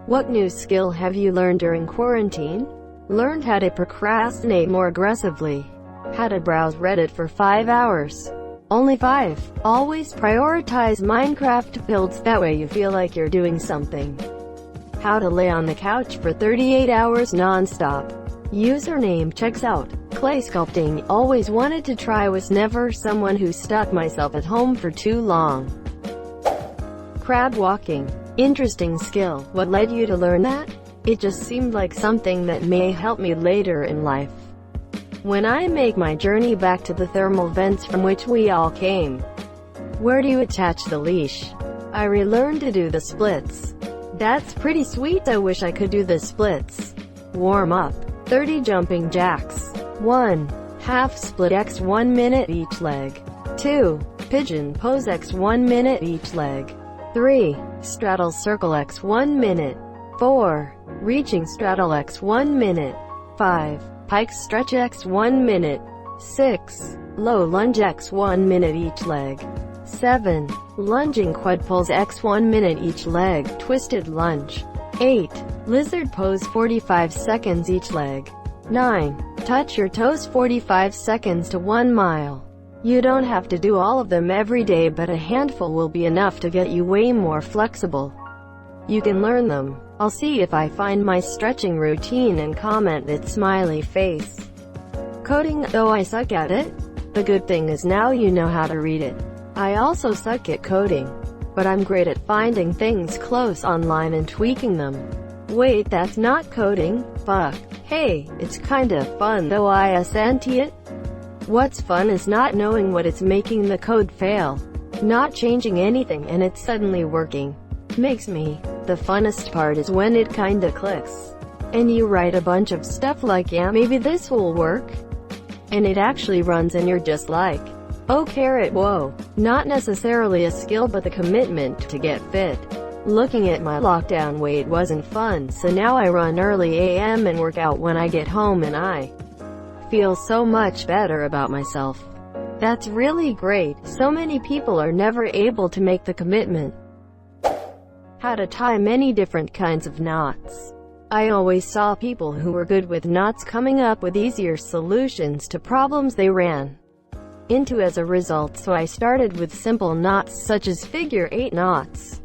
What new skill have you learned during quarantine? Learned how to procrastinate more aggressively. How to browse Reddit for 5 hours. Only 5. Always prioritize Minecraft builds, that way you feel like you're doing something. How to lay on the couch for 38 hours non-stop. Username checks out. Clay sculpting, always wanted to try, was never someone who stuck myself at home for too long. Crab walking. Interesting skill. What led you to learn that? It just seemed like something that may help me later in life. When I make my journey back to the thermal vents from which we all came. Where do you attach the leash? I relearned to do the splits. That's pretty sweet. I wish I could do the splits. Warm up. 30 jumping jacks. 1. Half split x 1 minute each leg. 2. Pigeon pose x 1 minute each leg. 3. Straddle circle x 1 minute. 4. Reaching straddle x 1 minute. 5. Pike stretch x 1 minute. 6. Low lunge x 1 minute each leg. 7. Lunging quad pulls x 1 minute each leg, twisted lunge. 8. Lizard pose 45 seconds each leg. 9. Touch your toes 45 seconds to 1 mile. You don't have to do all of them every day, but a handful will be enough to get you way more flexible. You can learn them. I'll see if I find my stretching routine and comment it smiley face. Coding, though I suck at it. The good thing is now you know how to read it. I also suck at coding, but I'm great at finding things close online and tweaking them. Wait, that's not coding? Fuck. Hey, it's kinda fun though, isn't it? What's fun is not knowing what it's making the code fail. Not changing anything and it's suddenly working. Makes me. The funnest part is when it kinda clicks. And you write a bunch of stuff like, yeah, maybe this will work. And it actually runs and you're just like, oh carrot, whoa. Not necessarily a skill but the commitment to get fit. Looking at my lockdown weight wasn't fun, so now I run early AM and work out when I get home and I feel so much better about myself. That's really great. So many people are never able to make the commitment. How to tie many different kinds of knots. I always saw people who were good with knots coming up with easier solutions to problems they ran into as a result, so I started with simple knots such as figure 8 knots,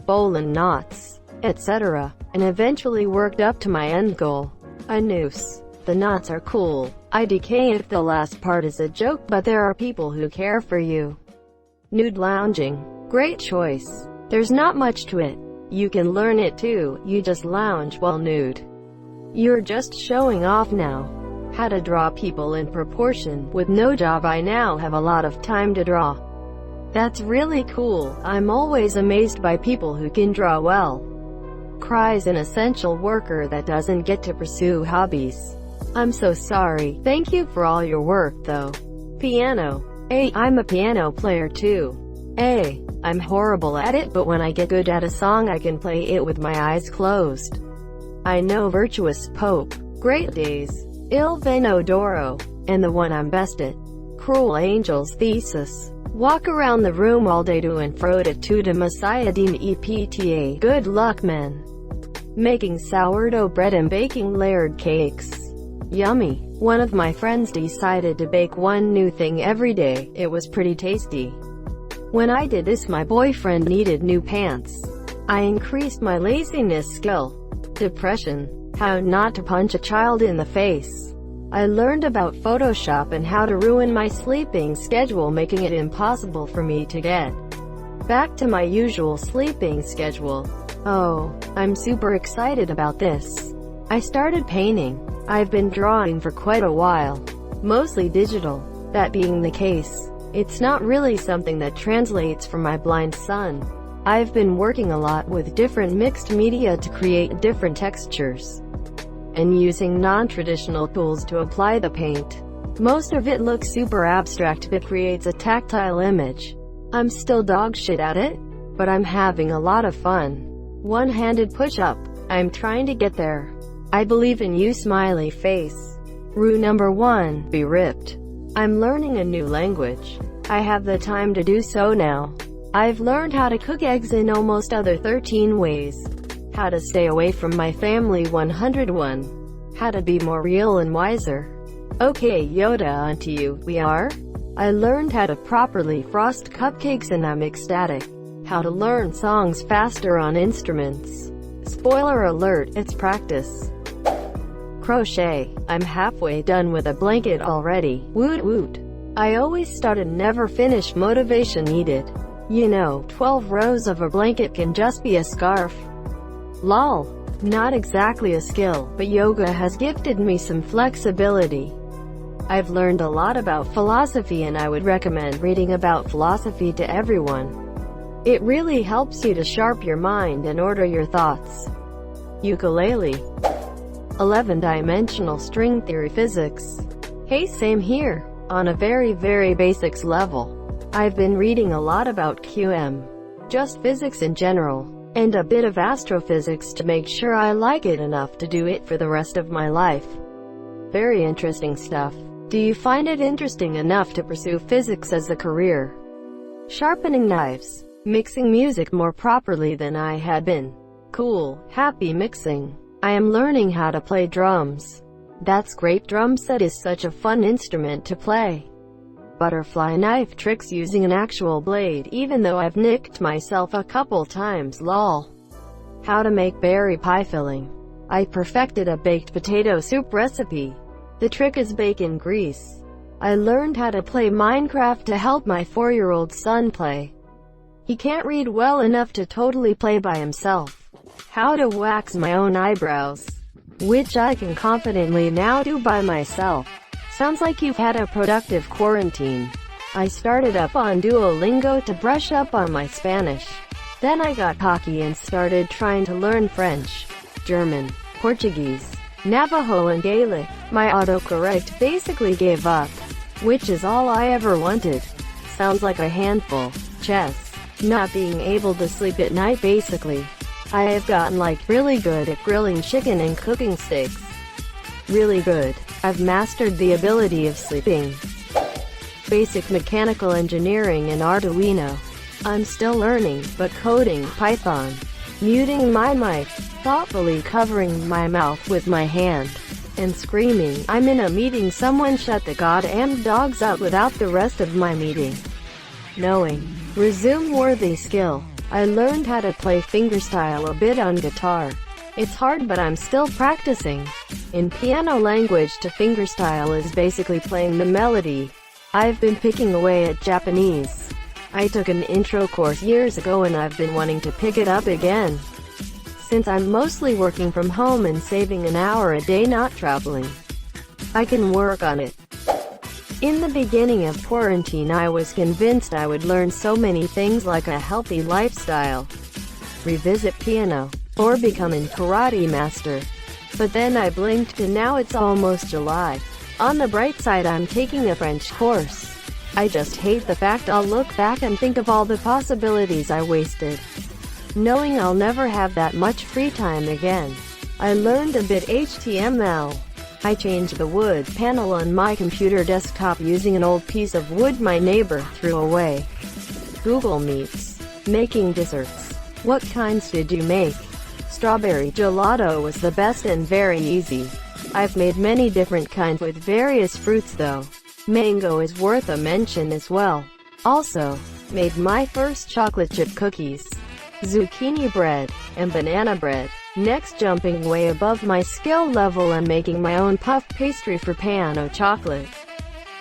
bowline knots, etc., and eventually worked up to my end goal, a noose. The knots are cool. I decay if the last part is a joke, but there are people who care for you. Nude lounging. Great choice. There's not much to it. You can learn it too, you just lounge while nude. You're just showing off now. How to draw people in proportion. With no job I now have a lot of time to draw. That's really cool. I'm always amazed by people who can draw well. Cries an essential worker that doesn't get to pursue hobbies. I'm so sorry. Thank you for all your work though. Piano. I'm a piano player too. I'm horrible at it, but when I get good at a song I can play it with my eyes closed. I know virtuous Pope. Great days. Il Veno d'Oro. And the one I'm best at. Cruel Angel's Thesis. Walk around the room all day to and fro to the Messiah Dean EPTA. Good luck, men. Making sourdough bread and baking layered cakes. Yummy. One of my friends decided to bake one new thing every day. It was pretty tasty. When I did this, my boyfriend needed new pants. I increased my laziness skill. Depression. How not to punch a child in the face. I learned about Photoshop and how to ruin my sleeping schedule, making it impossible for me to get back to my usual sleeping schedule. Oh, I'm super excited about this. I started painting. I've been drawing for quite a while. Mostly digital. That being the case, it's not really something that translates for my blind son. I've been working a lot with different mixed media to create different textures and using non-traditional tools to apply the paint. Most of it looks super abstract but creates a tactile image. I'm still dog shit at it, but I'm having a lot of fun. One-handed push-up. I'm trying to get there. I believe in you, smiley face. Rule number 1, be ripped. I'm learning a new language. I have the time to do so now. I've learned how to cook eggs in almost other 13 ways. How to stay away from my family 101. How to be more real and wiser. Okay Yoda, onto you. We are? I learned how to properly frost cupcakes and I'm ecstatic. How to learn songs faster on instruments. Spoiler alert, it's practice. Crochet. I'm halfway done with a blanket already. Woot woot. I always start and never finish. Motivation needed. You know, 12 rows of a blanket can just be a scarf. Lol. Not exactly a skill, but yoga has gifted me some flexibility. I've learned a lot about philosophy and I would recommend reading about philosophy to everyone. It really helps you to sharpen your mind and order your thoughts. Ukulele. 11-dimensional string theory physics. Hey, same here. On a very basics level. I've been reading a lot about QM. Just physics in general. And a bit of astrophysics to make sure I like it enough to do it for the rest of my life. Very interesting stuff. Do you find it interesting enough to pursue physics as a career? Sharpening knives. Mixing music more properly than I had been. Cool, happy mixing. I am learning how to play drums. That's great. Drum set is such a fun instrument to play. Butterfly knife tricks using an actual blade, even though I've nicked myself a couple times. Lol. How to make berry pie filling. I perfected a baked potato soup recipe. The trick is bacon grease. I learned how to play Minecraft to help my 4-year-old son play. He can't read well enough to totally play by himself. How to wax my own eyebrows, which I can confidently now do by myself. Sounds like you've had a productive quarantine. I started up on Duolingo to brush up on my Spanish. Then I got cocky and started trying to learn French, German, Portuguese, Navajo and Gaelic. My autocorrect basically gave up, which is all I ever wanted. Sounds like a handful. Chess. Not being able to sleep at night basically. I have gotten really good at grilling chicken and cooking steaks. Really good. I've mastered the ability of sleeping. Basic mechanical engineering and Arduino. I'm still learning, but coding Python. Muting my mic, thoughtfully covering my mouth with my hand, and screaming, I'm in a meeting, someone shut the goddamn dogs up without the rest of my meeting. Knowing. Resume worthy skill. I learned how to play fingerstyle a bit on guitar. It's hard but I'm still practicing. In piano language to fingerstyle is basically playing the melody. I've been picking away at Japanese. I took an intro course years ago and I've been wanting to pick it up again. Since I'm mostly working from home and saving an hour a day not traveling, I can work on it. In the beginning of quarantine I was convinced I would learn so many things like a healthy lifestyle, revisit piano, or become a karate master. But then I blinked and now it's almost July. On the bright side I'm taking a French course. I just hate the fact I'll look back and think of all the possibilities I wasted, knowing I'll never have that much free time again. I learned a bit HTML. I changed the wood panel on my computer desktop using an old piece of wood my neighbor threw away. Google Meets. Making desserts. What kinds did you make? Strawberry gelato was the best and very easy. I've made many different kinds with various fruits though. Mango is worth a mention as well. Also, made my first chocolate chip cookies, zucchini bread, and banana bread. Next, jumping way above my skill level and making my own puff pastry for piano chocolate.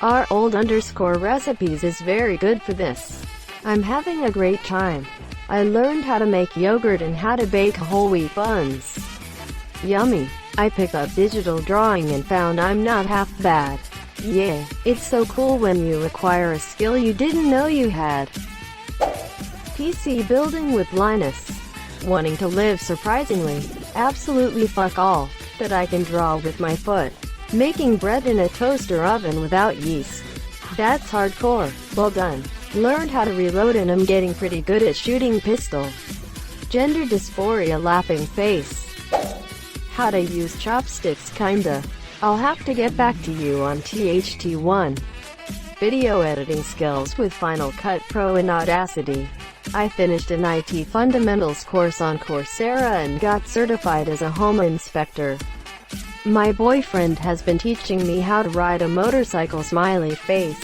Our old_recipes is very good for this. I'm having a great time. I learned how to make yogurt and how to bake whole wheat buns. Yummy. I picked up digital drawing and found I'm not half bad. Yeah, it's so cool when you acquire a skill you didn't know you had. PC building with Linus. Wanting to live surprisingly, absolutely fuck all, that I can draw with my foot. Making bread in a toaster oven without yeast. That's hardcore. Well done. Learned how to reload and I'm getting pretty good at shooting pistol. Gender dysphoria laughing face. How to use chopsticks kinda. I'll have to get back to you on THT1. Video editing skills with Final Cut Pro and Audacity. I finished an IT fundamentals course on Coursera and got certified as a home inspector. My boyfriend has been teaching me how to ride a motorcycle, smiley face.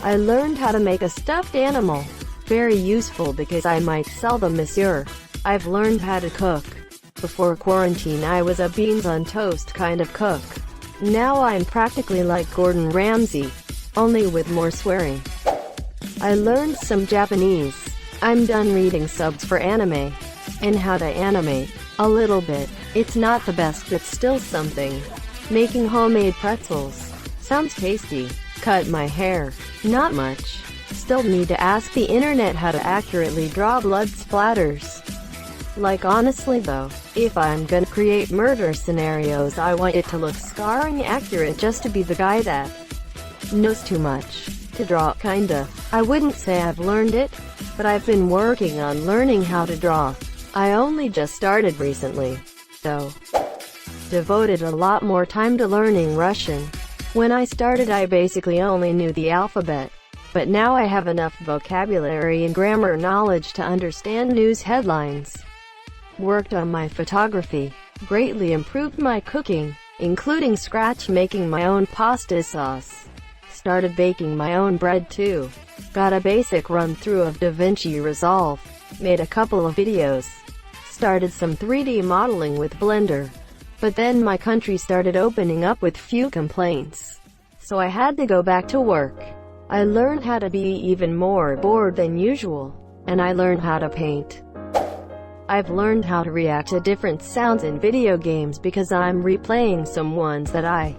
I learned how to make a stuffed animal. Very useful because I might sell them, monsieur. I've learned how to cook. Before quarantine I was a beans on toast kind of cook. Now I'm practically like Gordon Ramsay, only with more swearing. I learned some Japanese. I'm done reading subs for anime. And how to animate. A little bit. It's not the best but still something. Making homemade pretzels. Sounds tasty. Cut my hair. Not much. Still need to ask the internet how to accurately draw blood splatters. Like honestly though, if I'm gonna create murder scenarios I want it to look scarring accurate just to be the guy that knows too much to draw, kinda. I wouldn't say I've learned it, but I've been working on learning how to draw. I only just started recently, though. Devoted a lot more time to learning Russian. When I started I basically only knew the alphabet, but now I have enough vocabulary and grammar knowledge to understand news headlines. Worked on my photography. Greatly improved my cooking, including scratch making my own pasta sauce. Started baking my own bread too. Got a basic run-through of DaVinci Resolve. Made a couple of videos. Started some 3D modeling with Blender. But then my country started opening up with few complaints. So I had to go back to work. I learned how to be even more bored than usual. And I learned how to paint. I've learned how to react to different sounds in video games because I'm replaying some ones that I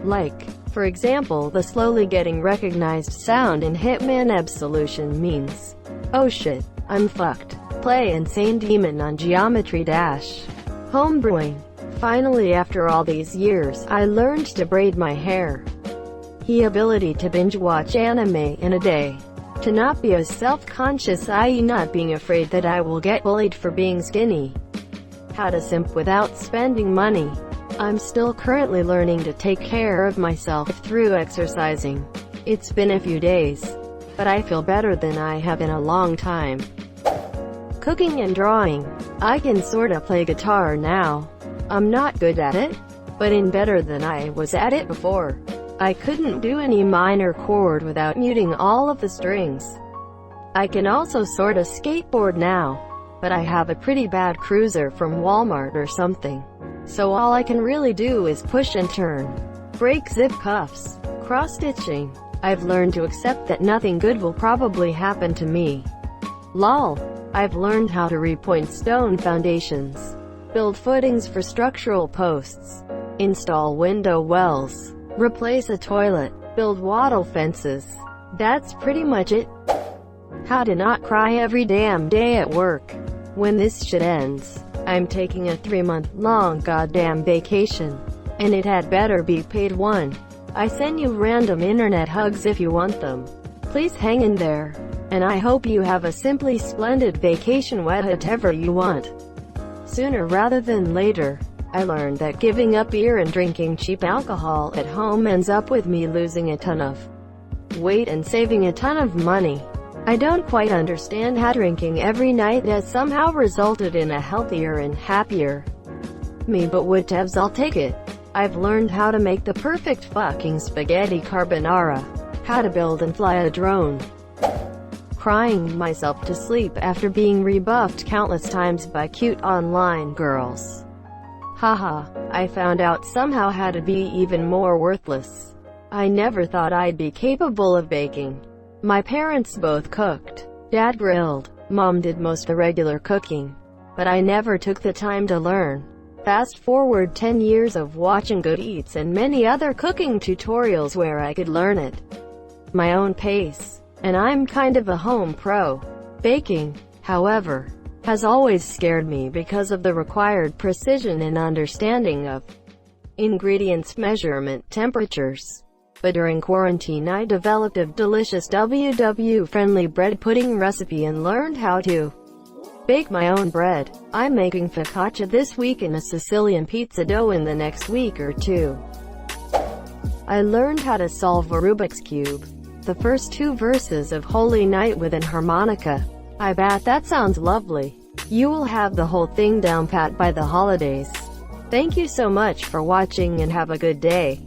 like. For example, the slowly getting recognized sound in Hitman Absolution means, oh shit, I'm fucked. Play Insane Demon on Geometry Dash. Homebrewing. Finally, after all these years, I learned to braid my hair. The ability to binge watch anime in a day. To not be as self-conscious, i.e. not being afraid that I will get bullied for being skinny. How to simp without spending money. I'm still currently learning to take care of myself through exercising. It's been a few days, but I feel better than I have in a long time. Cooking and drawing. I can sorta play guitar now. I'm not good at it, but in better than I was at it before. I couldn't do any minor chord without muting all of the strings. I can also sorta skateboard now, but I have a pretty bad cruiser from Walmart or something. So all I can really do is push and turn. Break zip cuffs. Cross-stitching. I've learned to accept that nothing good will probably happen to me. Lol. I've learned how to repoint stone foundations. Build footings for structural posts. Install window wells. Replace a toilet. Build wattle fences. That's pretty much it. How to not cry every damn day at work. When this shit ends, I'm taking a 3-month-long goddamn vacation. And it had better be paid one. I send you random internet hugs if you want them. Please hang in there. And I hope you have a simply splendid vacation whatever you want. Sooner rather than later. I learned that giving up beer and drinking cheap alcohol at home ends up with me losing a ton of weight and saving a ton of money. I don't quite understand how drinking every night has somehow resulted in a healthier and happier me, but whatevs, I'll take it. I've learned how to make the perfect fucking spaghetti carbonara. How to build and fly a drone. Crying myself to sleep after being rebuffed countless times by cute online girls. Haha, I found out somehow how to be even more worthless. I never thought I'd be capable of baking. My parents both cooked. Dad grilled. Mom did most of the regular cooking. But I never took the time to learn. Fast forward 10 years of watching Good Eats and many other cooking tutorials where I could learn at my own pace. And I'm kind of a home pro. Baking, however, has always scared me because of the required precision and understanding of ingredients, measurement, temperatures. But during quarantine I developed a delicious WW-friendly bread pudding recipe and learned how to bake my own bread. I'm making focaccia this week and a Sicilian pizza dough in the next week or two. I learned how to solve a Rubik's Cube. The first 2 verses of Holy Night with an harmonica. I bet that sounds lovely. You will have the whole thing down pat by the holidays. Thank you so much for watching and have a good day.